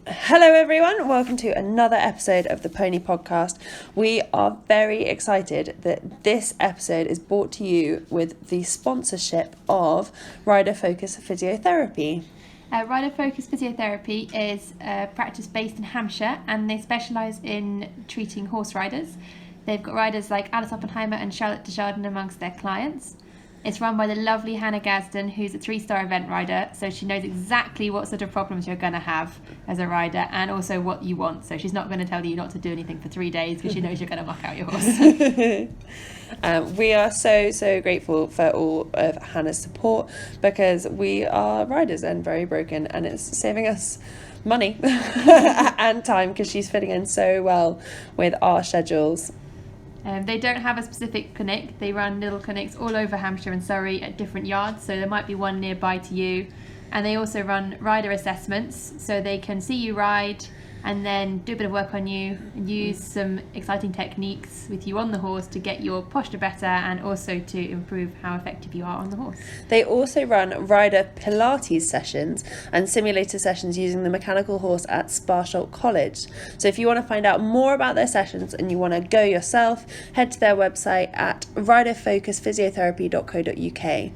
Hello everyone, welcome to another episode of the Pony Podcast. We are very excited that this episode is brought to you with the sponsorship of Rider Focus Physiotherapy. Rider Focus Physiotherapy is a practice based in Hampshire, and they specialise in treating horse riders. They've got riders like Alice Oppenheimer and Charlotte Desjardins amongst their clients. It's run by the lovely Hannah Gadsden, who's a 3-star event rider, so she knows exactly what sort of problems you're going to have as a rider and also what you want. So she's not going to tell you not to do anything for 3 days because she knows you're going to muck out your horse. We are so grateful for all of Hannah's support because we are riders and very broken, and it's saving us money and time because she's fitting in so well with our schedules. They don't have a specific clinic. They run little clinics all over Hampshire and Surrey at different yards, so there might be one nearby to you. And they also run rider assessments, so they can see you ride and then do a bit of work on you and use some exciting techniques with you on the horse to get your posture better and also to improve how effective you are on the horse. They also run rider Pilates sessions and simulator sessions using the mechanical horse at Sparsholt College. So if you want to find out more about their sessions and you want to go yourself, head to their website at riderfocusphysiotherapy.co.uk.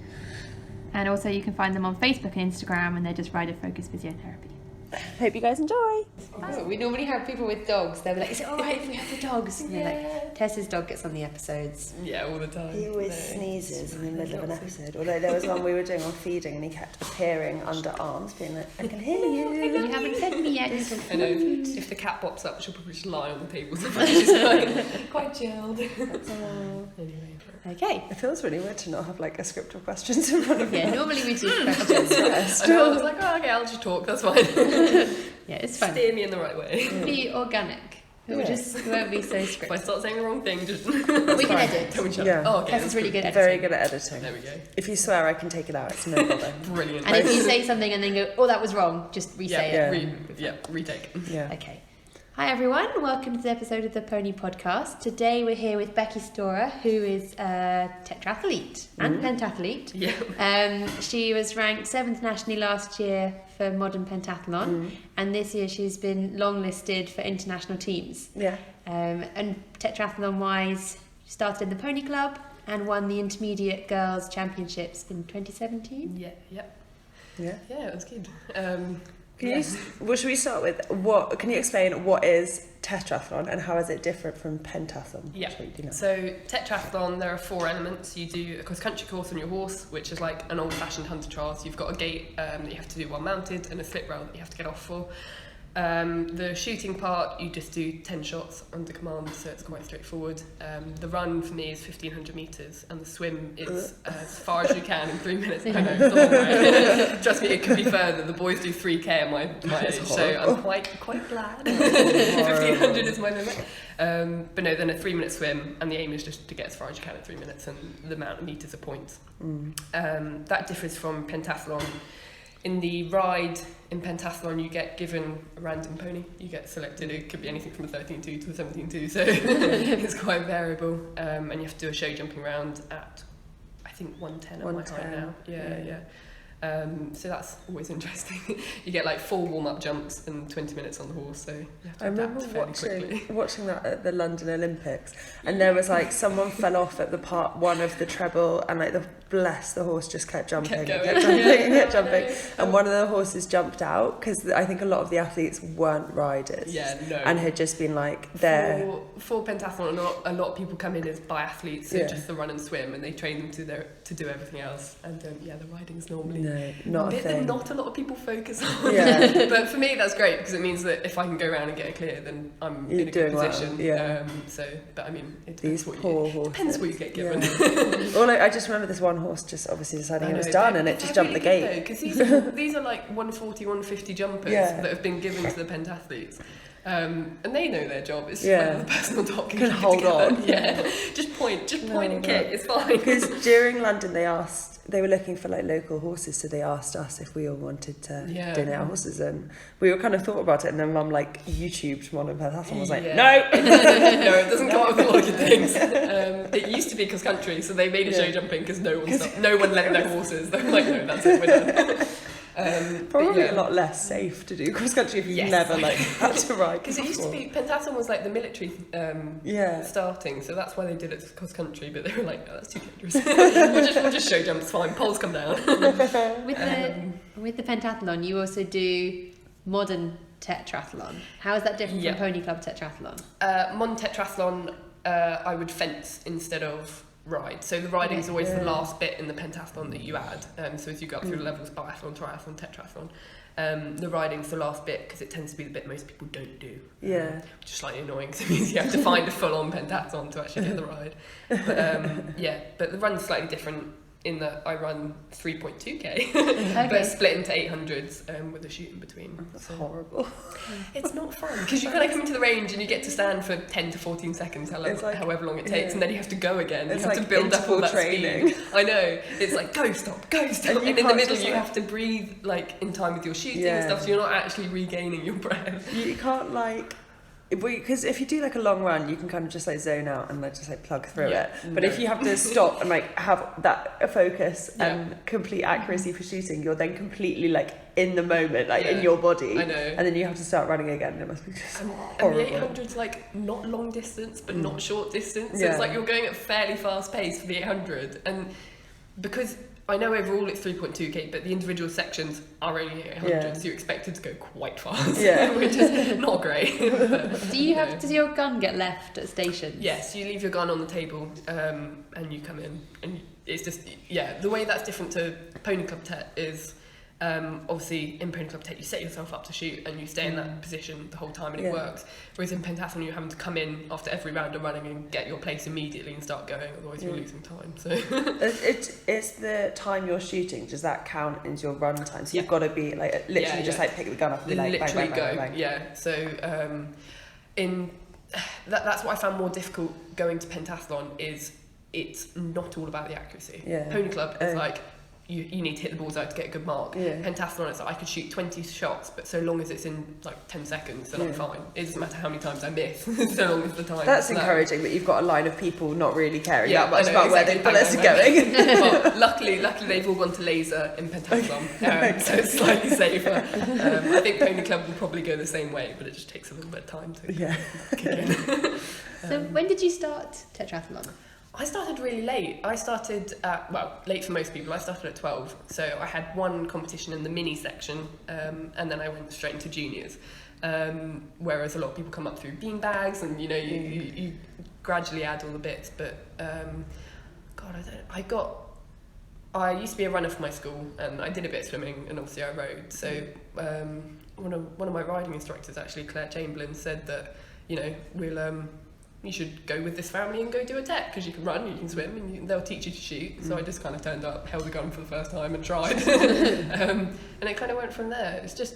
And also you can find them on Facebook and Instagram, and they're just Rider Focus Physiotherapy. Hope you guys enjoy. Oh, we normally have people with dogs. They'll be like, is it alright if we have the dogs? And they're like, Tess's dog gets on the episodes. Yeah, all the time. He always sneezes in the middle of an episode. Although there was one we were doing on feeding and he kept appearing under arms, being like, I can hear you. You haven't fed me yet. I know, if the cat pops up, she'll probably just lie on the table. She's like, quite chilled. Anyway. Okay. It feels really weird to not have like a script of questions in front of me. Yeah, normally we do questions first. I know, I was like, oh, okay, I'll just talk, that's fine. Yeah, it's fun. Steer me in the right way. Be organic. It won't be so If I scripted. start saying the wrong thing, just... We can edit. Tell me shut Yeah. Oh, okay. Tess is really good at Very editing. good at editing. There we go. If you swear, I can take it out. It's no bother. Brilliant. And if you say something and then go, oh, that was wrong, just re-say it. Retake. Yeah. Okay. Hi everyone, welcome to the episode of the Pony Podcast. Today we're here with Becky Storer, who is a tetrathlete and pentathlete. Yeah. She was ranked 7th nationally last year for Modern Pentathlon, and this year she's been longlisted for international teams. Yeah. And tetrathlon-wise, she started in the Pony Club and won the Intermediate Girls Championships in 2017. Yeah. Yeah. Yeah, it was good. Should we start with can you explain what is tetrathlon and how is it different from pentathlon? Yeah. That's what you do now. So tetrathlon, there are 4 elements. You do a cross-country course on your horse, which is like an old-fashioned hunter trial. So you've got a gate that you have to do while mounted and a slip rail that you have to get off for. The shooting part, you just do 10 shots under command, so it's quite straightforward. The run for me is 1,500 metres, and the swim is as far as you can in 3 minutes. I know, it's a long way. Trust me, it could be further. The boys do 3k at my age, so I'm quite glad. 1,500 is my limit. But no, then a 3-minute swim, and the aim is just to get as far as you can in 3 minutes, and the amount of metres are points. That differs from pentathlon. In the ride in pentathlon, you get given a random pony. You get selected. It could be anything from a 13.2 to a 17.2, so it's quite variable. And you have to do a show jumping round at, I think, 110 at my height now. Yeah. So that's always interesting. You get like 4 warm-up jumps and 20 minutes on the horse, so you have to adapt fairly quickly. watching that at the London Olympics, and there was like someone fell off at the part 1 of the treble, and like the horse just kept jumping, kept jumping, and one of the horses jumped out because I think a lot of the athletes weren't riders, and had just been like there. For pentathlon, a lot of people come in as biathletes, so just the run and swim, and they train them to do everything else, and the riding's normally not a bit thing. that not a lot of people focus on. But for me that's great because it means that if I can go around and get a clear, then I'm in a good position. Well, but I mean, it These depends horses. what you get given. Well, I just remember this one horse just obviously deciding it was done, and it just jumped the gate. Because these are like 140, 150 jumpers that have been given to the pentathletes. And they know their job. It's whether the personal doc can hold on. Yeah, just point and kick. It's fine. Because during London, they were looking for like local horses, so they asked us if we all wanted to donate our horses, and we were kind of thought about it. And then Mum like YouTubed Modern Pentathlon and was like, no, it doesn't come up with a lot of good things. It used to be cross country, so they made a show jumping because no one let their horses. They were like, no, that's it, we're done. Probably a lot less safe to do cross country if you've never like had to ride. Because it used to be, Pentathlon was like the military starting, so that's why they did it cross country. But they were like, oh, that's too dangerous. we'll just show jumps, fine. Poles come down. With the pentathlon, you also do modern tetrathlon. How is that different from pony club tetrathlon? Modern tetrathlon, I would fence instead of ride. So the riding is always the last bit in the pentathlon that you add. So as you go up through the levels, biathlon, triathlon, tetrathlon, the riding's the last bit because it tends to be the bit most people don't do. Yeah. Which is slightly annoying because it means you have to find a full-on pentathlon to actually get the ride. But the run's slightly different in that I run 3.2k, but split into 800s with a shoot in between. That's horrible. It's not fun because you kind of come into the range and you get to stand for 10 to 14 seconds, however long it takes, and then you have to go again. It's you have to build up all that training. Speed. I know. It's like go stop, and in the middle you have to breathe like in time with your shooting and stuff, so you're not actually regaining your breath. You can't like. Because if you do like a long run, you can kind of just like zone out and like just like plug through it. But if you have to stop and like have that focus and complete accuracy for shooting, you're then completely like in the moment, like in your body. I know. And then you have to start running again. It must be just horrible. And the 800's like not long distance, but not short distance. So it's like you're going at fairly fast pace for the 800, and because I know overall it's 3.2k, but the individual sections are only 800, so you're expected to go quite fast, which is not great. Does your gun get left at stations? Yes, you leave your gun on the table and you come in, and it's just, the way that's different to Pony Club Tet is obviously in Pony Club Tet you set yourself up to shoot and you stay in that position the whole time and it works, whereas in Pentathlon you're having to come in after every round of running and get your place immediately and start going, otherwise you're losing time. So it's the time you're shooting, does that count as your run time? So you've got to be like literally just like pick the gun up and be like literally bang, bang, bang. So that's what I found more difficult going to Pentathlon, is it's not all about the accuracy. Pony Club is like you need to hit the balls out to get a good mark. Pentathlon, it's like I could shoot 20 shots, but so long as it's in like 10 seconds, then I'm fine. It doesn't matter how many times I miss, so long as the time. That's encouraging that you've got a line of people not really caring that much about where the bullets are going. Well, luckily they've all gone to laser in Pentathlon, so it's slightly safer. I think Pony Club will probably go the same way, but it just takes a little bit of time to kick in. So when did you start tetrathlon? I started really late. I started at, late for most people. I started at 12. So I had one competition in the mini section, and then I went straight into juniors. Whereas a lot of people come up through beanbags and, you gradually add all the bits. But, I used to be a runner for my school, and I did a bit of swimming, and obviously I rode. So one of my riding instructors, actually, Claire Chamberlain, said that, you should go with this family and go do a tet, because you can run, you can swim, and they'll teach you to shoot. So I just kind of turned up, held a gun for the first time and tried. And it kind of went from there. It's just,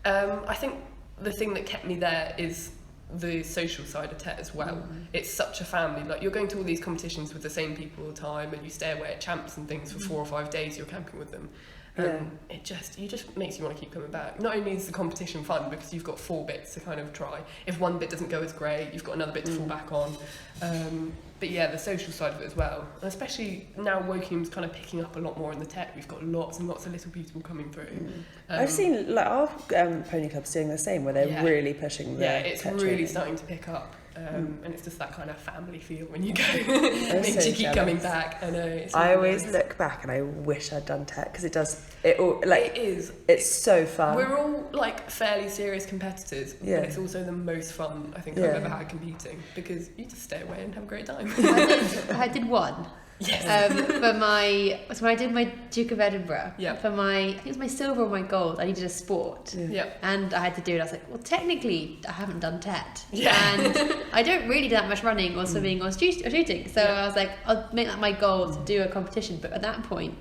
I think the thing that kept me there is the social side of tet as well. It's such a family. Like, you're going to all these competitions with the same people all the time, and you stay away at champs and things for 4 or 5 days, you're camping with them. It just makes you want to keep coming back. Not only is the competition fun because you've got 4 bits to kind of try. If one bit doesn't go as great, you've got another bit to fall back on. But the social side of it as well. And especially now Wokeham's kind of picking up a lot more in the tet. We've got lots and lots of little people coming through. I've seen like our pony clubs doing the same, where they're really pushing the it's tet really training. starting to pick up. And it's just that kind of family feel when you go. Makes so you keep jealous. coming back. I know. It's I really always nice. look back and I wish I'd done tet, because it is. It's so fun. We're all like fairly serious competitors, but it's also the most fun I think I've ever had competing, because you just stay away and have a great time. I did one. Yes. So when I did my Duke of Edinburgh, Yeah. for my, I think it was my silver or my gold, I needed a sport. Yeah. And I had to do it. I was like, well, technically, I haven't done tet. Yeah. And I don't really do that much running or swimming or shooting. So I was like, I'll make that my goal to do a competition. But at that point,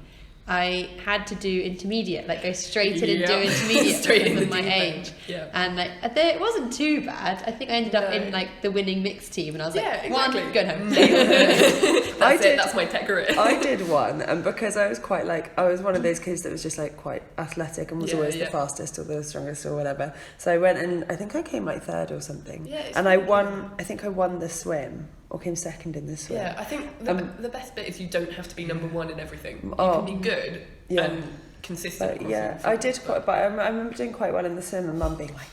I had to do intermediate, like go straight in and do intermediate Straight with in my the deep age. end. Yeah. And like, it wasn't too bad. I think I ended up in like the winning mixed team, and I was like, exactly. one, going home. That's my tech career. I did one, and because I was quite like, I was one of those kids that was just like quite athletic and was always the fastest or the strongest or whatever. So I went, and I think I came like 3rd or something. Yeah, and I won. I think I won the swim, or came 2nd in the swim. Yeah, I think the best bit is you don't have to be number 1 in everything. You Oh. can be good, Yeah. and consistent. But yeah, I did quite, but I remember doing quite well in the swim, and Mum being like,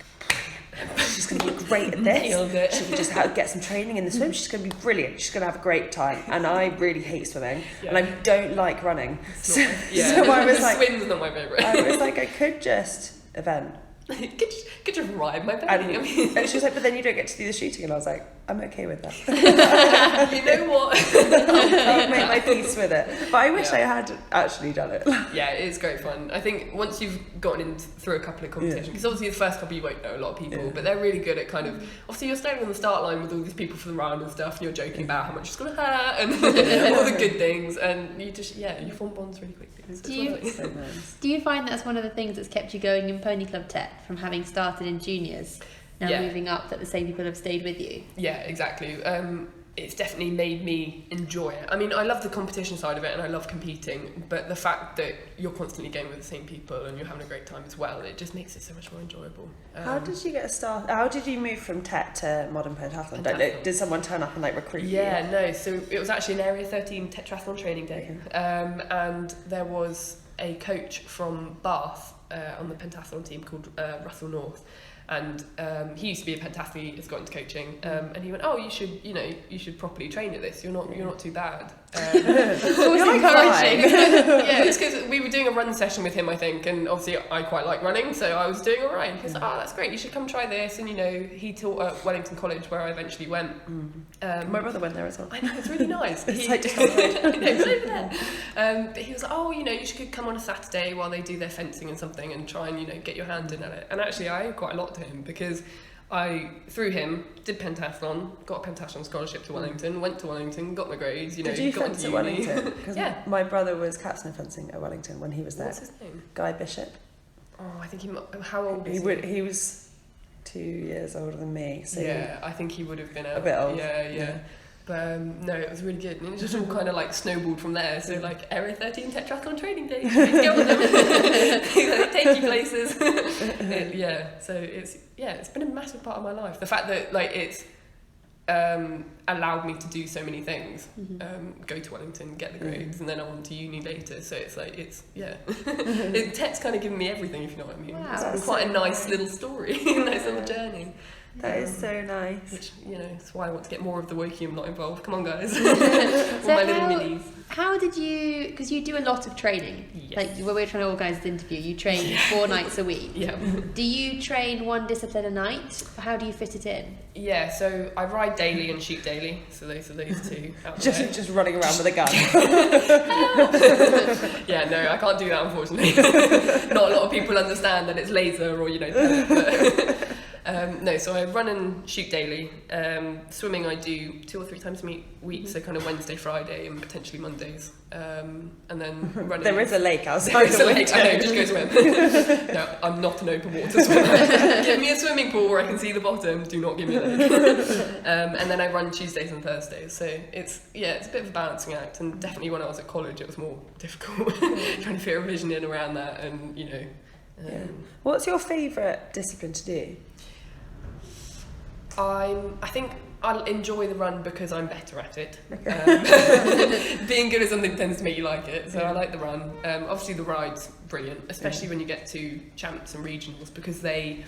she's going to be great at this. She can just get some training in the swim. She's going to be brilliant. She's going to have a great time. And I really hate swimming, and I don't like running. So I was like, swim's not my favourite. I was like, I could just event. could just ride my belly. And she was like, but then you don't get to do the shooting. And I was like, I'm okay with that. You know what? I'll make my peace with it. But I wish I had actually done it. Yeah, it is great fun. I think once you've gotten in through a couple of competitions, because obviously the first couple you won't know a lot of people, but they're really good at kind of, obviously you're standing on the start line with all these people for the round and stuff, and you're joking about how much it's going to hurt and all the good things, and you just, you form bonds really quickly. So do you find that's one of the things that's kept you going in Pony Club Tech, from having started in juniors, now moving up, that the same people have stayed with you? Yeah, exactly. It's definitely made me enjoy it. I mean, I love the competition side of it and I love competing, but the fact that you're constantly going with the same people and you're having a great time as well, it just makes it so much more enjoyable. How did you get a start? How did you move from Tech to Modern Pentathlon? Did someone turn up and recruit you? Yeah, no. So it was actually an Area 13 tetrathlon training day, and there was a coach from Bath on the pentathlon team called Russell North. And he used to be a pentathlete, has got into coaching, and he went, "Oh, you should properly train at this. You're not too bad." It's always encouraging. Yeah, it's because we were doing a run session with him, I think, and obviously I quite like running, so I was doing all right. And he was like, "Oh, that's great. You should come try this." And he taught at Wellington College, where I eventually went. My brother went there as well. I know, it's really nice. It's like just over there. But he was like, "Oh, you should come on a Saturday while they do their fencing and something, and try and get your hand in at it." And actually, I owe quite a lot to him, because I, through him, did pentathlon, got a pentathlon scholarship to Wellington, went to Wellington, got my grades, Did you got fence into at uni. Wellington? Because my brother was captain of fencing at Wellington when he was there. What's his name? Guy Bishop. Oh, I think how old is he? He was 2 years older than me. So yeah, I think he would have been a bit old. Yeah. But no, it was really good, and it just all kind of snowballed from there. So Area 13 tetrathlon training day, go with them. They take you places. So it's been a massive part of my life. The fact that it's allowed me to do so many things, go to Wellington, get the grades, and then I went to uni later. So Tech's kind of given me everything, if you know what I mean. Wow, it's been quite a nice little story, nice little journey. That is so nice. Which, that's why I want to get more of the Wokium not involved. Come on, guys. So my little minis. How did you, because you do a lot of training, Yes. when we were trying to organise this interview, you train 4 nights a week. Yeah. Do you train one discipline a night? How do you fit it in? Yeah, so I ride daily and shoot daily, so those are those two out there. Just running around with a gun. Yeah, no, I can't do that, unfortunately. Not a lot of people understand that it's laser or pellet, but no, so I run and shoot daily. Swimming I do 2 or 3 times a week, so kind of Wednesday, Friday, and potentially Mondays. And then running. There is a lake outside. There is a lake. I know, just go swim. No, I'm not an open water swimmer. Give me a swimming pool where I can see the bottom. Do not give me a lake. And then I run Tuesdays and Thursdays. So it's a bit of a balancing act. And definitely when I was at college, it was more difficult trying to fit a revision in around that. And What's your favourite discipline to do? I think I'll enjoy the run because I'm better at it. Okay. Being good at something tends to make you like it, so I like the run. Obviously the ride's brilliant, especially when you get to champs and regionals, because they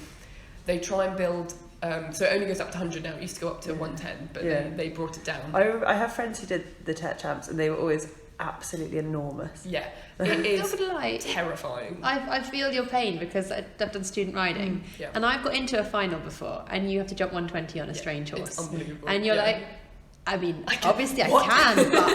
try and build. So it only goes up to 100 now. It used to go up to 110, but then they brought it down. I have friends who did the Tech Champs, and they were always absolutely enormous. Yeah, it is like, terrifying. I feel your pain, because I've done student riding, and I've got into a final before, and you have to jump 120 on a strange horse. It's unbelievable. And you're like, obviously I can, but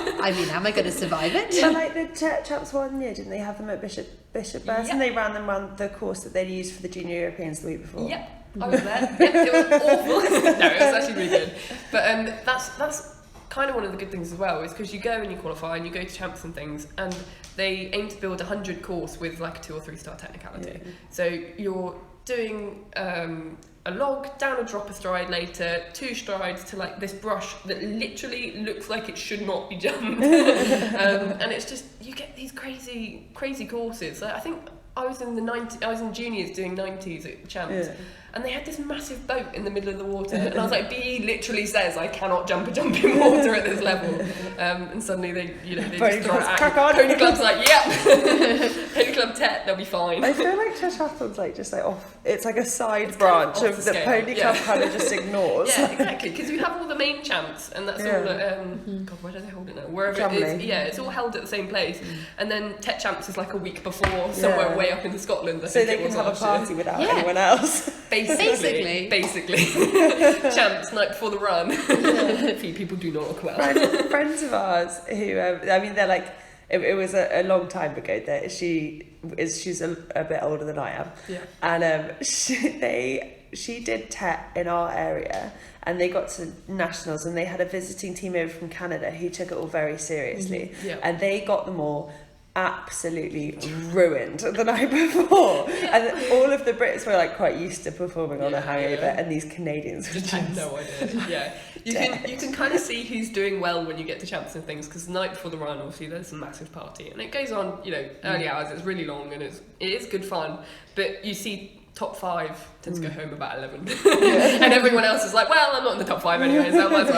am I going to survive it? So the Tech Champs one year, didn't they have them at Bishop Burst, and they ran them around the course that they'd used for the Junior Europeans the week before? Yep, I was there. It was awful. No, it was actually really good. But that's kind of one of the good things as well, is because you go and you qualify and you go to champs and things, and they aim to build a 100 course with a 2 or 3 star technicality. So you're doing a log, down a drop a stride later, 2 strides to this brush that literally looks like it should not be jumped. And it's just, you get these crazy courses. I think I was in juniors doing 90s at champs. And they had this massive boat in the middle of the water, and I was like, BE literally says I cannot jump a jump in water at this level. And suddenly they just throw it at crack on. Pony Club's like, yep. Pony Club Tet, they'll be fine. I feel like tetrathlon's like just like off. It's like a side branch kind of of off the the Pony scale, Club kind of just ignores. Yeah, exactly. Because you have all the main champs, and that's all at God, where do they hold it now? Wherever it is. Yeah, it's all held at the same place. And then Tet Champs is like a week before, somewhere way up in Scotland. So they can have a party without anyone else. Basically. Champs night before the run. Few people do not look well. Friends of ours who, I mean, they're like, it was a long time ago that she's a bit older than I am. Yeah. And she did Tet in our area, and they got to nationals, and they had a visiting team over from Canada who took it all very seriously. And they got them all absolutely ruined the night before, and all of the Brits were like quite used to performing on a hangover, and these Canadians were just had no idea. You can kind of see who's doing well when you get to champs and things, because the night before the run, obviously there's a massive party, and it goes on, early hours. It's really long, and it is good fun, but you see top 5 tend to go home about 11 and everyone else is like, well, I'm not in the top 5 anyway, so I might as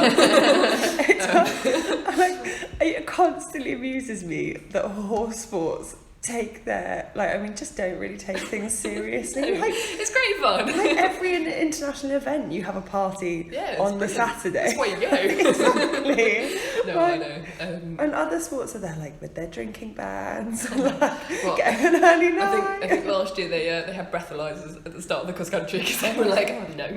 well. It constantly amuses me that horse sports take their, just don't really take things seriously. It's great fun. Every international event, you have a party on the Saturday. That's where you go. Exactly. No, I know. And other sports are there with their drinking bans, getting an early night. I think last year they had breathalyzers at the start of the cross country, because they were like, oh no.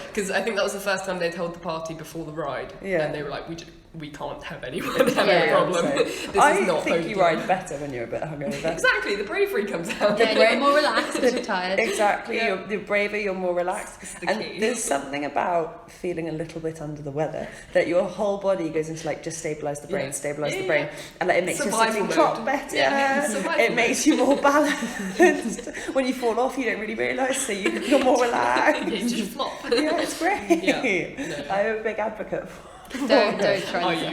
Because I think that was the first time they'd held the party before the ride, and they were like, we can't have anyone have a problem. This is not think you ride better when you're a bit hungover. Exactly, the bravery comes out. Yeah, you're more relaxed because you're tired. Exactly, you're braver, you're more relaxed. Key. There's something about feeling a little bit under the weather that your whole body goes into just stabilise the brain, stabilise the brain, and it makes your sitting trot better. It makes you more balanced. When you fall off, you don't really realise, so you're more relaxed. You just flop. Yeah, it's great. Yeah. No. I'm a big advocate for. Don't try. Are you?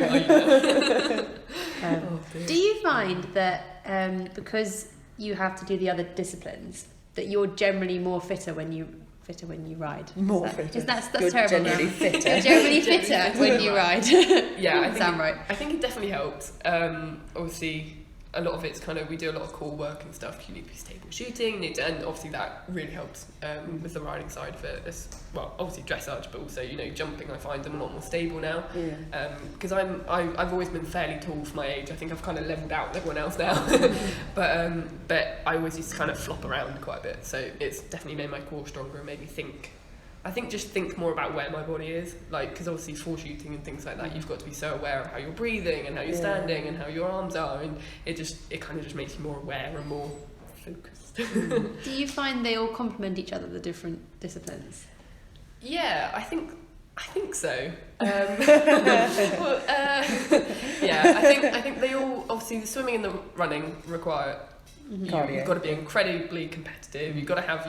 Do you find that because you have to do the other disciplines, that you're generally more fitter when you ride? Fitter. That's You're terrible. generally fitter. You're generally fitter when you ride. Yeah, I think it definitely helps. Obviously, a lot of it's we do a lot of core work and stuff. You need to be stable shooting, and obviously that really helps with the riding side of it. Obviously dressage, but also jumping. I find I'm a lot more stable now, because I've always been fairly tall for my age. I think I've kind of leveled out with everyone else now, but I always used to kind of flop around quite a bit. So it's definitely made my core stronger and made me think. I think just think more about where my body is, because obviously for shooting and things like that, you've got to be so aware of how you're breathing and how you're standing and how your arms are, and it kind of just makes you more aware and more focused. Do you find they all complement each other, the different disciplines? Yeah, I think so. I think they all, obviously the swimming and the running require. You've got to be incredibly competitive. You've got to have,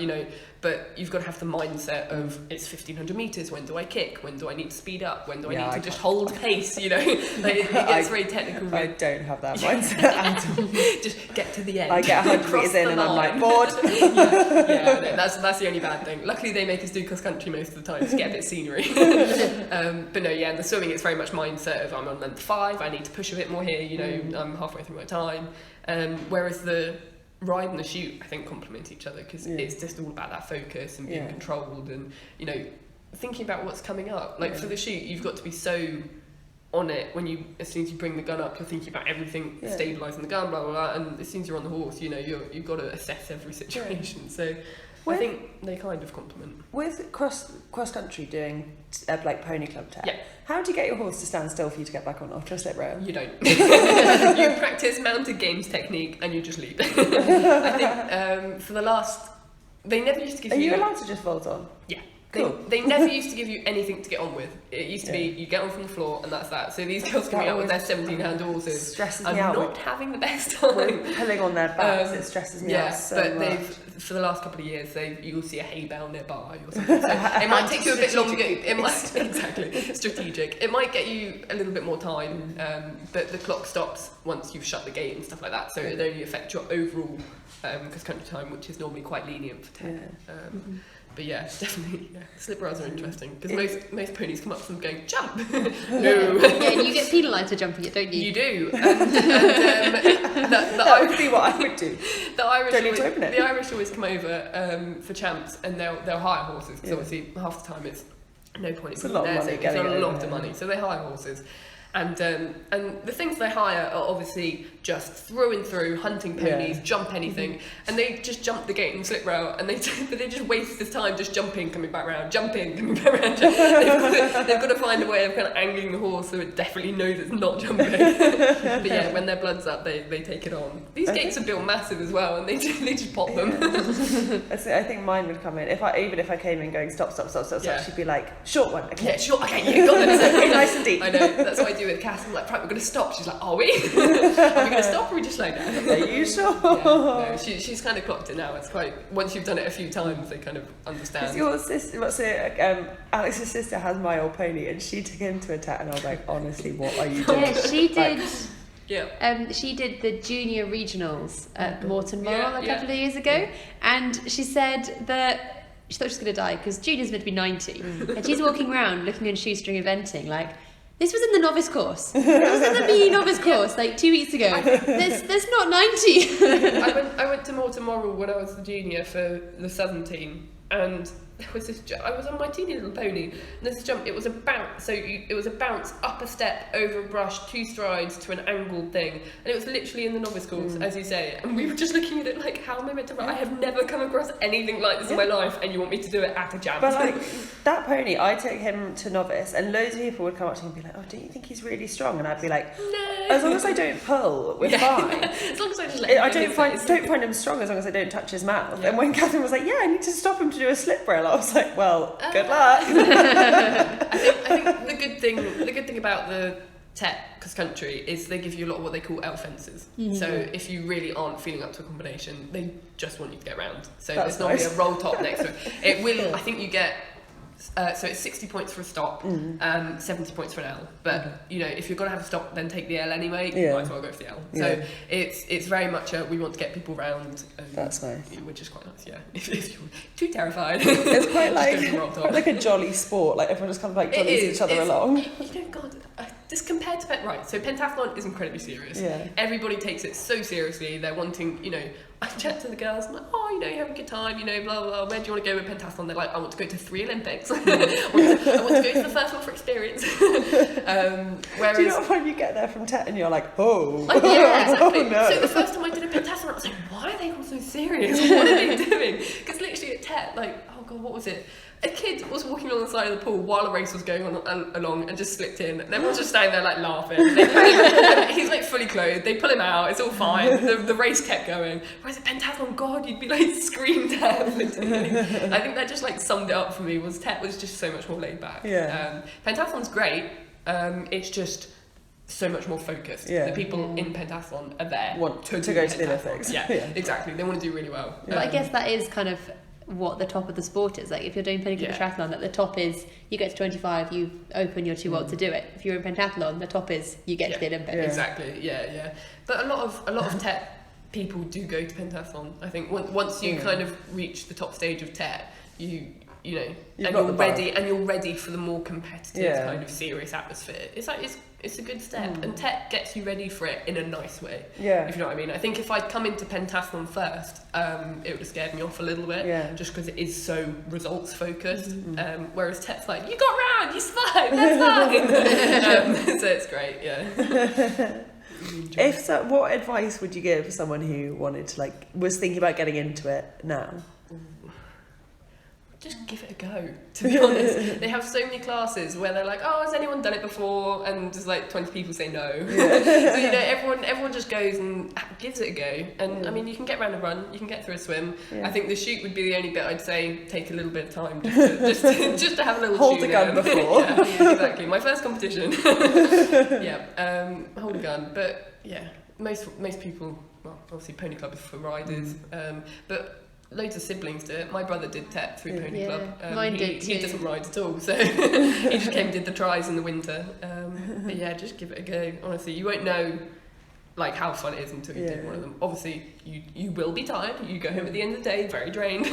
but you've got to have the mindset of it's 1500 meters. When do I kick? When do I need to speed up? When do I need to just hold pace? It gets very technical. I don't have that mindset at all. Just get to the end. I get 100 meters in and I'm like bored. That's the only bad thing. Luckily they make us do cross country most of the time to get a bit of scenery. But no, in the swimming it's very much mindset of I'm on length 5. I need to push a bit more here. I'm halfway through my time. Whereas the ride and the shoot, I think, complement each other, because it's just all about that focus and being controlled and thinking about what's coming up. For the shoot, you've got to be so on it as soon as you bring the gun up, you're thinking about everything, stabilising the gun, blah blah blah, and as soon as you're on the horse, you've got to assess every situation. So I think they kind of complement. With cross country doing Pony Club Tet, how do you get your horse to stand still for you to get back on off a slip rail? You don't. You practice mounted games technique and you just leave. I think for the last, they never used to give you. Are you allowed to just vault on? Yeah. Cool. They never used to give you anything to get on with. It used to be you get on from the floor and that's that. So these girls coming out with their 17-hand horses, stresses me out. I'm not having the best time. We're pulling on their backs. It stresses me out so but much. for the last couple of years, you'll see a hay bale nearby or something. So it might take you a bit longer. It might exactly strategic. It might get you a little bit more time, but the clock stops once you've shut the gate and stuff like that. So it only affects your overall cross country time, which is normally quite lenient for 10. But yeah, definitely, slip rails are interesting because most ponies come up to them going, jump! No. Yeah, and you get penalised for jumping it, don't you? You do. That would be what I would do. The Irish, Don't need to open it. The Irish always come over for champs, and they'll hire horses because obviously half the time it's no point. It's a lot of money. It's a lot of money, so they hire horses. And the things they hire are obviously just through and through hunting ponies, jump anything, and they just jump the gate and slip rail, and they just waste this time just jumping, coming back round, jumping, coming back round. They've got to find a way of kind of angling the horse so it definitely knows it's not jumping. But yeah, when their blood's up, they take it on. These gates are built massive as well, and they just pop them. I think mine would come in even if I came in going stop, she'd be like short one. Okay. Yeah, short. Okay, you got it. Nice and deep. I know. That's what I do with Cass. I'm like, right, we're going to stop. She's like, are we? Are we going to stop or are we just slow down? Are you sure? Yeah, no, she's kind of clocked it now. It's quite, once you've done it a few times, they kind of understand. Your sister, Alex's sister has my old pony, and she took him to a tat, and I was like, honestly, what are you doing? Yeah, she did. Yeah. She did the junior regionals at Morton Moral a couple of years ago, and she said that she thought she was going to die because junior's meant to be 90, and she's walking around looking in shoestring eventing like, this was in the novice course. It was in the BE novice course like 2 weeks ago. There's not 90. I went to Morton Moral when I was the junior for the Southern team, and there was this. I was on my teeny little pony, and this jump. It was a bounce. So it was a bounce up a step, over a brush, 2 strides to an angled thing, and it was literally in the novice course, as you say. And we were just looking at it like, how am I meant to run? I have never come across anything like this in my life, and you want me to do it at a jam? But like that pony, I took him to novice, and loads of people would come up to him and be like, "Oh, don't you think he's really strong?" And I'd be like, no. As long as I don't pull, we're fine. As long as I just let him. I don't find him strong as long as I don't touch his mouth. Yeah. And when Catherine was like, "Yeah, I need to stop him to do a slip rail," I was like, "Well, good luck." I think the good thing about the tech cross country is they give you a lot of what they call L fences. So if you really aren't feeling up to a combination, they just want you to get round. So there's normally a roll top next to it. It will. I think you get. So it's 60 points for a stop, 70 points for an L. But you know, if you're gonna have a stop, then take the L anyway. You might as well go for the L. So it's very much we want to get people round. That's nice. Which is quite nice. Yeah. If you're too terrified, it's quite like a jolly sport. Like everyone just kind of like jollies each other along. You know, God. Just compared to so pentathlon is incredibly serious. Yeah. Everybody takes it so seriously. They're wanting, you know, I chat to the girls, I'm like, oh, you know, you have a good time, you know, blah, blah, blah. Where do you want to go with pentathlon? They're like, I want to go to 3 Olympics. I want to go to the first one for experience. Whereas, do you know when you get there from TET and you're like, oh. Yeah, exactly. Oh, no. So the first time I did a pentathlon, I was like, why are they all so serious? What are they doing? Because literally at TET, like, oh God, what was it? A kid was walking along the side of the pool while a race was going on along and just slipped in. And everyone's just standing there like laughing. And he's like fully clothed. They pull him out. It's all fine. The race kept going. Whereas at pentathlon, God, you'd be like screamed at. I think that just like summed it up for me. Was TET was just so much more laid back. Yeah. Pentathlon's great. It's just so much more focused. Yeah. The people in pentathlon are there want to go to the Olympics. Yeah, exactly. They want to do really well. But I guess that is kind of what the top of the sport is. Like if you're doing pentathlon triathlon, at the top is you get to 25, you open your 2 worlds to do it. If you're in pentathlon, the top is you get to the Olympics. Yeah. Exactly. Yeah. But a lot of TET people do go to pentathlon. I think once you kind of reach the top stage of TET, you know, and you're ready for the more competitive kind of serious atmosphere. It's like it's a good step, and TET gets you ready for it in a nice way. Yeah. If you know what I mean. I think if I'd come into pentathlon first, it would have scared me off a little bit. Yeah. Just because it is so results focused. Whereas TET's like, you got round, you're fine, that's fine. So it's great. Yeah. What advice would you give someone who wanted to was thinking about getting into it now? Just give it a go, to be honest. They have so many classes where they're like, oh, has anyone done it before? And just like 20 people say no. Yeah. So, you know, everyone just goes and gives it a go. And I mean, you can get around a run, you can get through a swim. Yeah. I think the shoot would be the only bit I'd say take a little bit of time just to have a little hold a gun before. Yeah, exactly. My first competition. Hold a gun. But yeah, most people, well, obviously Pony Club is for riders, but loads of siblings do it. My brother did TET through Pony Club. Mine did too. He doesn't ride at all, so he just came and did the tries in the winter. But yeah, just give it a go. Honestly, you won't know like how fun it is until you do one of them. Obviously, you will be tired. You go home at the end of the day very drained.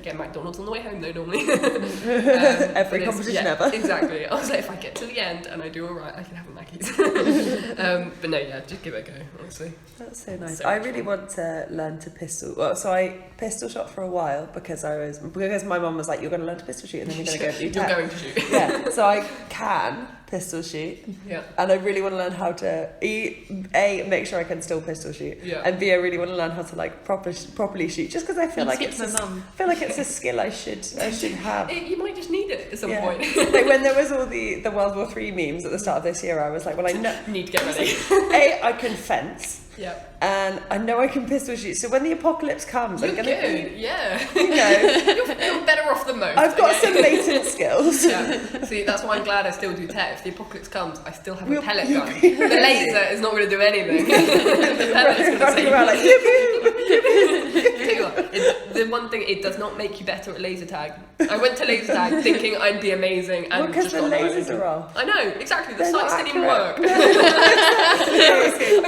Get McDonald's on the way home though normally. Every competition ever. Exactly. I was like, if I get to the end and I do alright, I can have a Mackey's. But no, just give it a go, honestly. That's so nice. I really want to learn to pistol. Well, so I pistol shot for a while because my mum was like, you're going to learn to pistol shoot and then you're going to go do You're going to shoot. Yeah. So I can pistol shoot. Yeah. And I really want to learn how to make sure I can still pistol shoot. Yeah. And B, I really want to learn how to like properly shoot, just because I feel like it's a skill I should have. You might just need it at some point. Like when there was all the World War III memes at the start of this year, I was like, well, I need to get ready. I can fence. Yeah. And I know I can pistol shoot. So when the apocalypse comes, I'm going to be, you're better off than most. I've got some latent skills. Yeah. See, that's why I'm glad I still do Tet. If the apocalypse comes, I still have a pellet gun. The laser is not going to do anything. The pellet is going to save around like, the one thing, it does not make you better at laser tag. I went to laser tag thinking I'd be amazing, and because the lasers are off. I know, exactly. The They're sights didn't even work. No. I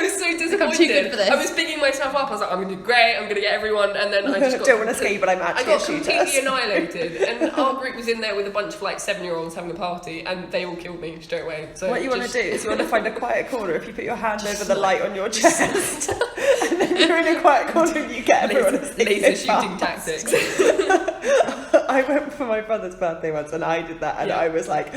was so disappointed. Too good for this. I was bigging myself up. I was like, I'm going to do great. I'm going to get everyone, and then I just got don't want to say, but I'm actually I got completely annihilated. And our group was in there with a bunch of like 7-year-olds having a party, and they all killed me straight away. So what you want to do is you want to find a quiet corner. If you put your hand over the light on your chest, and then you're in a quiet corner, and you get everyone laser shooting tactics. I went for my brother's birthday once and I did that, and I was like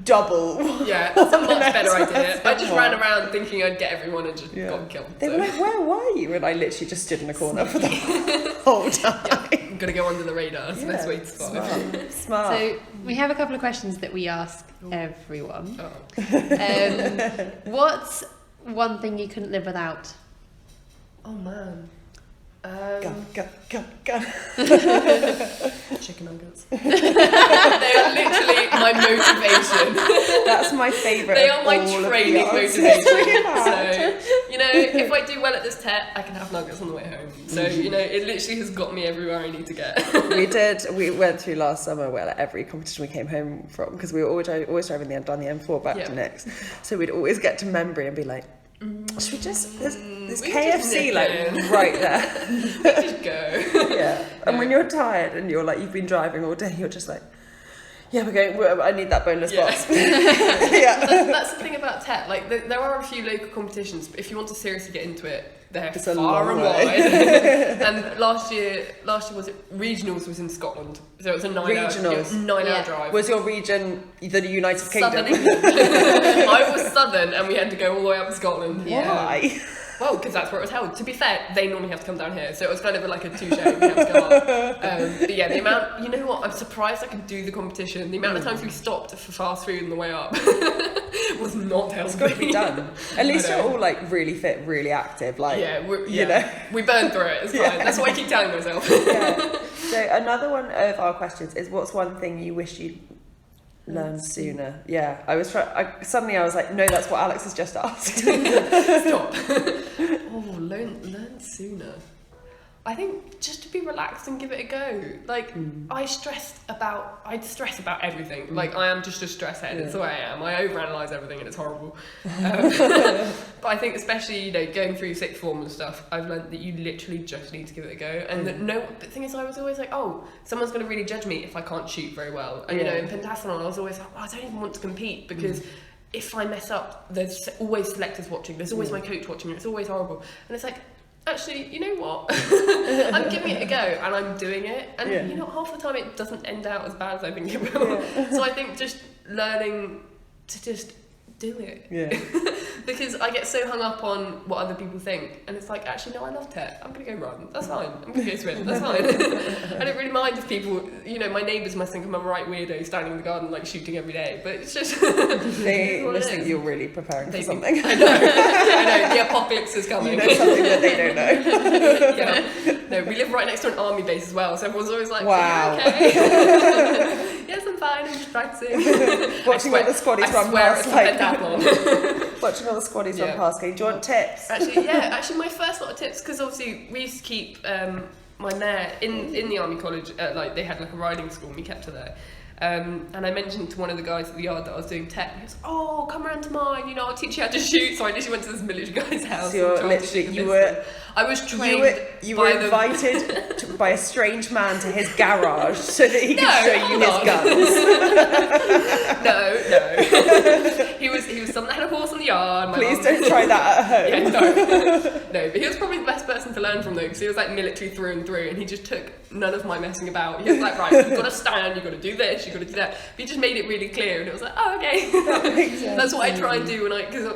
double. Yeah, that's a much better idea. I just ran around thinking I'd get everyone and just got killed. They were like, where were you? And I literally just stood in a corner for the whole time. I'm going to go under the radar. That's the best way to survive. Smart. So we have a couple of questions that we ask everyone. What's one thing you couldn't live without? Oh man. Gun. Chicken nuggets. They are literally my motivation. That's my favourite. They are my training motivation. So, if I do well at this Tet, I can have nuggets on the way home. So, it literally has got me everywhere I need to get. We went through last summer where like, every competition we came home from, because we were always driving down the M4 back to Nix. So we'd always get to Membry and be like, should we just, there's KFC like right there. We just go. Yeah. And when you're tired and you're like, you've been driving all day, you're just like, yeah, I need that boneless box. That's the thing about Tet. Like, there are a few local competitions, but if you want to seriously get into it, they're far and wide. And last year was it regionals was in Scotland, so it was a 9-hour drive. Was your region the United Kingdom? Southern England. I was southern, and we had to go all the way up to Scotland. Why? Well, because that's where it was held. To be fair, they normally have to come down here, so it was kind of like a touche. We had to go up. But yeah, the amount. You know what? I'm surprised I could do the competition. The amount of times we stopped for fast food on the way up was not healthy. It's got to be done. At least you're all like really fit, really active. Like we burned through it. It's fine. That's what I keep telling myself. So another one of our questions is, what's one thing you wish you'd learned sooner? Yeah, I was suddenly I was like, no, that's what Alex has just asked. Stop. Learn sooner. I think just to be relaxed and give it a go. Like, I stress about everything. Like, I am just a stress head. It's the way I am. I overanalyze everything and it's horrible. But I think especially, going through sixth form and stuff, I've learned that you literally just need to give it a go. And the thing is, I was always like, oh, someone's going to really judge me if I can't shoot very well. And, in pentathlon, I was always like, I don't even want to compete because if I mess up, there's always selectors watching. There's always my coach watching. It's always horrible. And it's like, actually, you know what? I'm giving it a go and I'm doing it. And half the time it doesn't end out as bad as I think it will. So I think just learning to just do it. Yeah. Because I get so hung up on what other people think. And it's like, actually, no, I love Tet. I'm going to go run. That's fine. I'm going to go swim. That's fine. I don't really mind if people, my neighbours must think I'm a right weirdo standing in the garden, like, shooting every day. But it's just... They must think you're really preparing for something. I know. The apocalypse is coming. You know something that they don't know. No, we live right next to an army base as well, so everyone's always like, wow. Are you okay? Yes, I'm fine. I'm just practicing. Watching all the squaddies run past. Pentathlon. Watching all the squaddies run past. Do you want tips? Actually, my first lot of tips, because obviously we used to keep my mare in the army college, like they had like a riding school and we kept her there. And I mentioned to one of the guys at the yard that I was doing tech, and he was like, oh, come around to mine, you know, I'll teach you how to shoot. So I literally went to this military guy's house. So you're literally, I was trained. You were invited by a strange man to his garage so that he could show you his guns. No. He was someone that had a horse on the yard. Please don't try that at home. No, but he was probably the best person to learn from though, because he was like military through and through, and he just took none of my messing about. He was like, right, you've got to stand, you've got to do this, you've got to do that. But he just made it really clear, and it was like, oh, okay. That's what I try and do because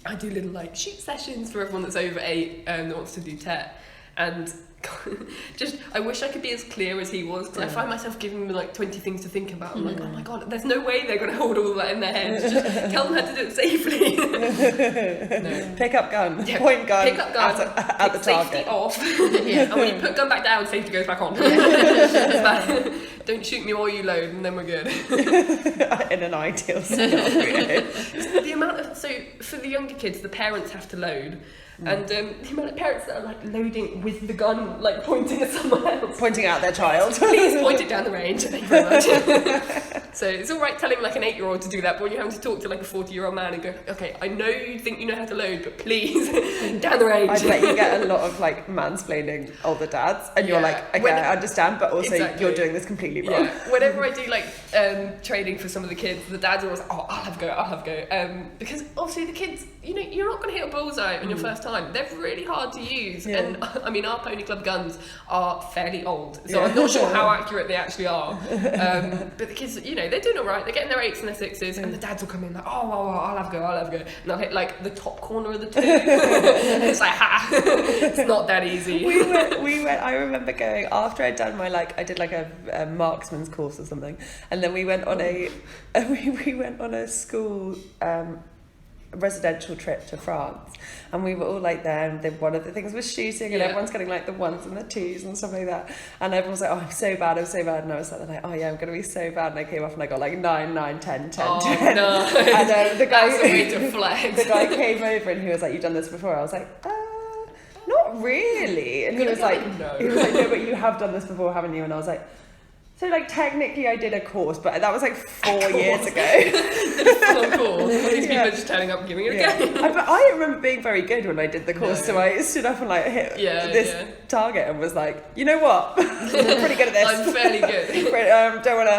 I do little like shoot sessions for everyone that's over 8 that wants to do TET, and just I wish I could be as clear as he was, because I find myself giving them like 20 things to think about. I'm like, oh my god, there's no way they're going to hold all that in their heads. Just tell them how to do it safely. No. Pick up gun, point gun, pick up gun, at the target. Safety off. And when you put gun back down, safety goes back on. Don't shoot me while you load, and then we're good. In an ideal scenario. The amount of, so for the younger kids, the parents have to load. And the amount of parents that are like loading with the gun, like pointing at someone else, pointing out their child. Please point it down the range. Thank you very much. So it's all right telling like an 8-year-old to do that, but when you're having to talk to like a 40-year-old man and go, okay, I know you think you know how to load, but please down the range. I bet you get a lot of like mansplaining older dads, and you're like, okay, I understand, but also you're doing this completely wrong. Yeah. Whenever I do like training for some of the kids, the dads are always like, oh, I'll have a go. Because obviously the kids, you know, you're not going to hit a bullseye on your first time. They're really hard to use, and I mean our pony club guns are fairly old, so I'm not sure how accurate they actually are. But the kids, you know, they're doing all right. They're getting their 8s and their 6s, and the dads will come in like, oh, I'll have a go, and I'll hit like the top corner of the 2. It's like, it's not that easy. We went. I remember going after I'd done my I did like a marksman's course or something, and then we went on we went on a school residential trip to France, and we were all like there, and one of the things was shooting, and everyone's getting like the 1s and the 2s and stuff like that, and everyone was like, oh, I'm so bad, and I was like, oh yeah, I'm gonna be so bad, and I came off and I got like 9, 9, 10, 10, oh, 10. No. And the guy that's a way to flex. The guy came over and he was like, you've done this before? I was like, not really. And he was like, no, but you have done this before, haven't you? And I was like, so like technically I did a course, but that was like 4 years ago. Full course. These people are just turning up and giving it a go. But I remember being very good when I did the course, so I stood up and like hit this target and was like, you know what, I'm pretty good at this. I'm fairly good. Don't want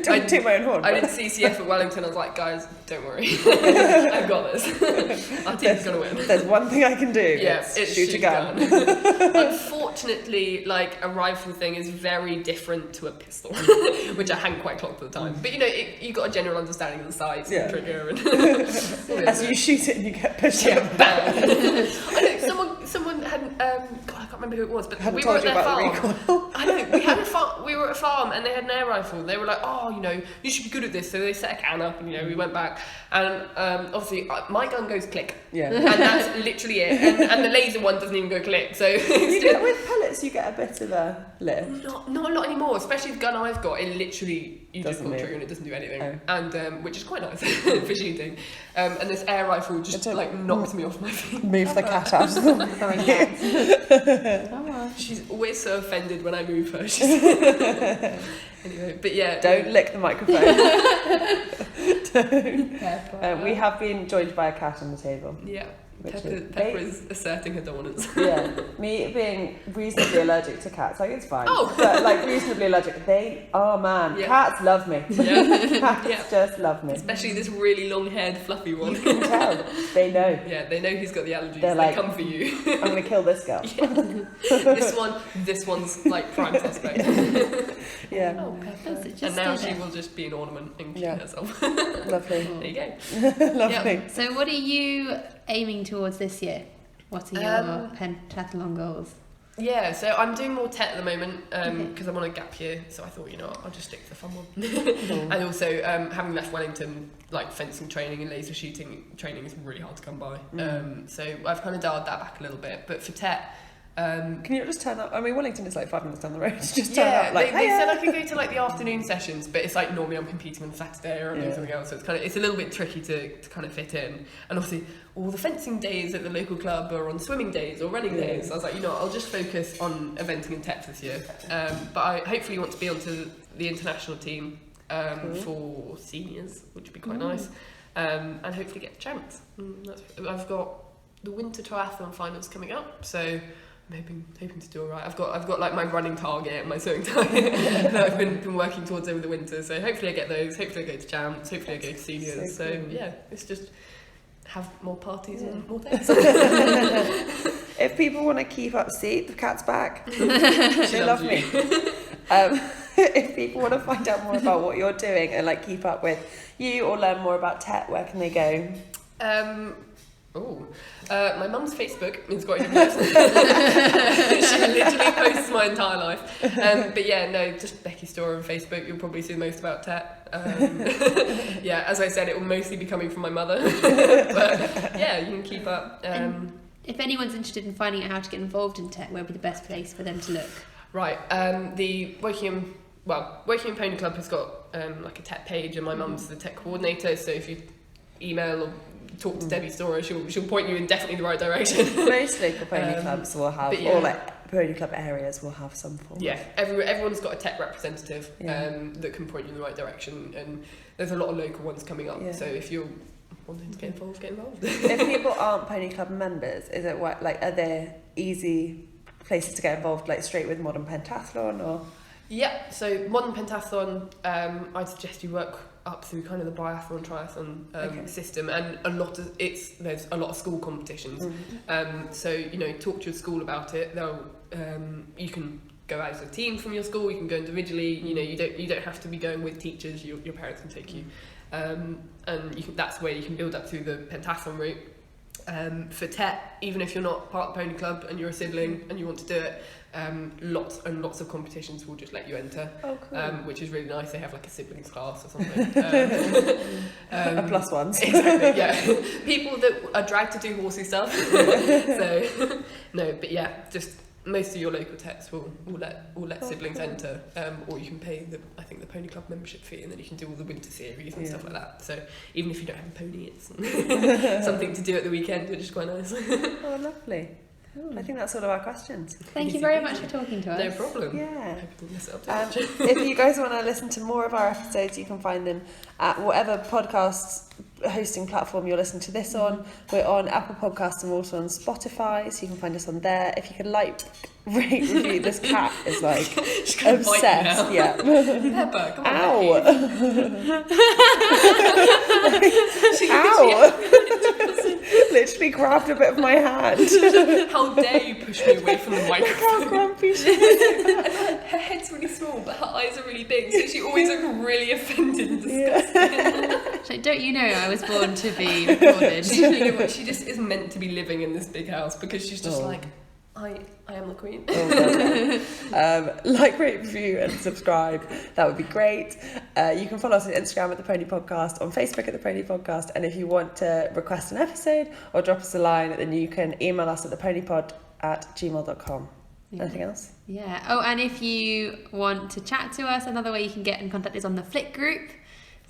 to toot my own horn. I did CCF at Wellington. I was like, guys, don't worry, I've got this. Our team's gonna win. There's one thing I can do. It's shoot a gun. Unfortunately, like a rifle thing is very different to a pistol. Which I hadn't quite clocked at the time, but you know, you got a general understanding of the sights and the trigger, and as you shoot it and you get pushed up. I know someone hadn't. God, I can't remember who it was, but we were at their farm. I know we had a farm. We were at a farm and they had an air rifle. They were like, oh, you know, you should be good at this. So they set a can up, and you know, we went back, and obviously my gun goes click. Yeah. And that's literally it. And the laser one doesn't even go click. So you get with pellets, you get a bit of a lift. Not a lot anymore, especially the gun I've got. It literally, you just pull the trigger and it doesn't do anything, and which is quite nice for shooting. And this air rifle just like knocked me off my feet. Move the cat out of the way. She's always so offended when I move her. Anyway, but yeah. Don't lick the microphone. We have been joined by a cat on the table. Yeah. Pepper is asserting her dominance. Yeah, me being reasonably allergic to cats, like it's fine. But like reasonably allergic, cats love me. Yeah. Cats just love me. Especially this really long-haired, fluffy one. You can tell. They know. Yeah, they know he's got the allergies. They're like, come for you. I'm gonna kill this girl. This one's like prime suspect. Yeah. Oh, perfect. And now she will just be an ornament and kill herself. Lovely. There you go. Lovely. Yeah. So what are you aiming towards this year? What are your pentathlon goals? Yeah, so I'm doing more TET at the moment because I'm on a gap year, so I thought, you know, I'll just stick to the fun one. And also, having left Wellington, like fencing training and laser shooting training is really hard to come by. So I've kind of dialed that back a little bit. But for TET, Can you not just turn up? I mean, Wellington is like 5 minutes down the road. Just turn up. Like, they said I could go to like the afternoon sessions, but it's like normally I'm competing on Saturday or doing something else, so it's a little bit tricky to kind of fit in. And obviously, all the fencing days at the local club are on swimming days or running days. So I was like, I'll just focus on eventing in Tess this year. But I hopefully want to be onto the international team for seniors, which would be quite nice, and hopefully get a chance. I've got the winter triathlon finals coming up, so I'm hoping to do all right. I've got like my running target and my swimming target that I've been working towards over the winter. So hopefully I get those. Hopefully I go to champs. Hopefully I go to seniors. So yeah, it's just have more parties and more things. If people want to keep up, see, the cat's back. They love me. If people want to find out more about what you're doing and like keep up with you or learn more about tech, where can they go? My mum's Facebook is quite good. She literally posts my entire life. But yeah, no, just Becky Storer on Facebook. You'll probably see the most about tech. Yeah, as I said, it will mostly be coming from my mother. But yeah, you can keep up. If anyone's interested in finding out how to get involved in tech, where would be the best place for them to look? Right, the Wokingham Pony Club has got like a tech page, and my mum's the tech coordinator. So if you email or talk to Debbie Storer, she'll point you in definitely the right direction. Most local pony clubs will have, or like pony club areas will have some form. Yeah, everyone's got a tech representative that can point you in the right direction, and there's a lot of local ones coming up. So if you're wanting to get involved, get involved. If people aren't pony club members, is it like, are there easy places to get involved, like straight with Modern Pentathlon or? Yeah, so Modern Pentathlon, I'd suggest you work up through kind of the biathlon triathlon system, and there's a lot of school competitions. So talk to your school about it. You can go as a team from your school, you can go individually. You don't have to be going with teachers. Your parents can take you, and that's where you can build up through the pentathlon route. For tech, even if you're not part of the pony club and you're a sibling and you want to do it, lots and lots of competitions will just let you enter, which is really nice. They have like a siblings class or something. A plus ones. Exactly, yeah. People that are dragged to do horsey stuff. So no, but yeah, just most of your local techs will let siblings enter, or you can pay the pony club membership fee, and then you can do all the winter series and stuff like that. So even if you don't have a pony, it's something to do at the weekend, which is quite nice. Oh, lovely. I think that's all of our questions. Thank you very much for talking to us. No problem. Yeah. If you guys want to listen to more of our episodes, you can find them at whatever podcast hosting platform you're listening to this on. We're on Apple Podcasts and also on Spotify, so you can find us on there. If you can rate, review, this cat is like obsessed. Yeah. Pepper, come on. Ow. Ow. Literally grabbed a bit of my hand. How dare you push me away from the microphone? How grumpy she is. Her head's really small, but her eyes are really big, so she always looks really offended and disgusting. So don't you know I was born to be recorded? She just is meant to be living in this big house, because she's just like, I am the queen. Like, rate, review and subscribe. That would be great. You can follow us on Instagram at The Pony Podcast, on Facebook at The Pony Podcast, and if you want to request an episode or drop us a line, then you can email us at theponypod@gmail.com. Anything else? Yeah. Oh, and if you want to chat to us, another way you can get in contact is on the Flick group.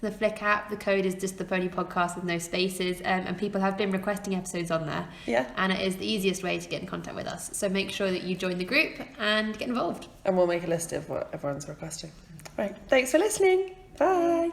The Flick app, the code is just The Pony Podcast with no spaces, and people have been requesting episodes on there. Yeah. And it is the easiest way to get in contact with us. So make sure that you join the group and get involved. And we'll make a list of what everyone's requesting. Right. Thanks for listening. Bye.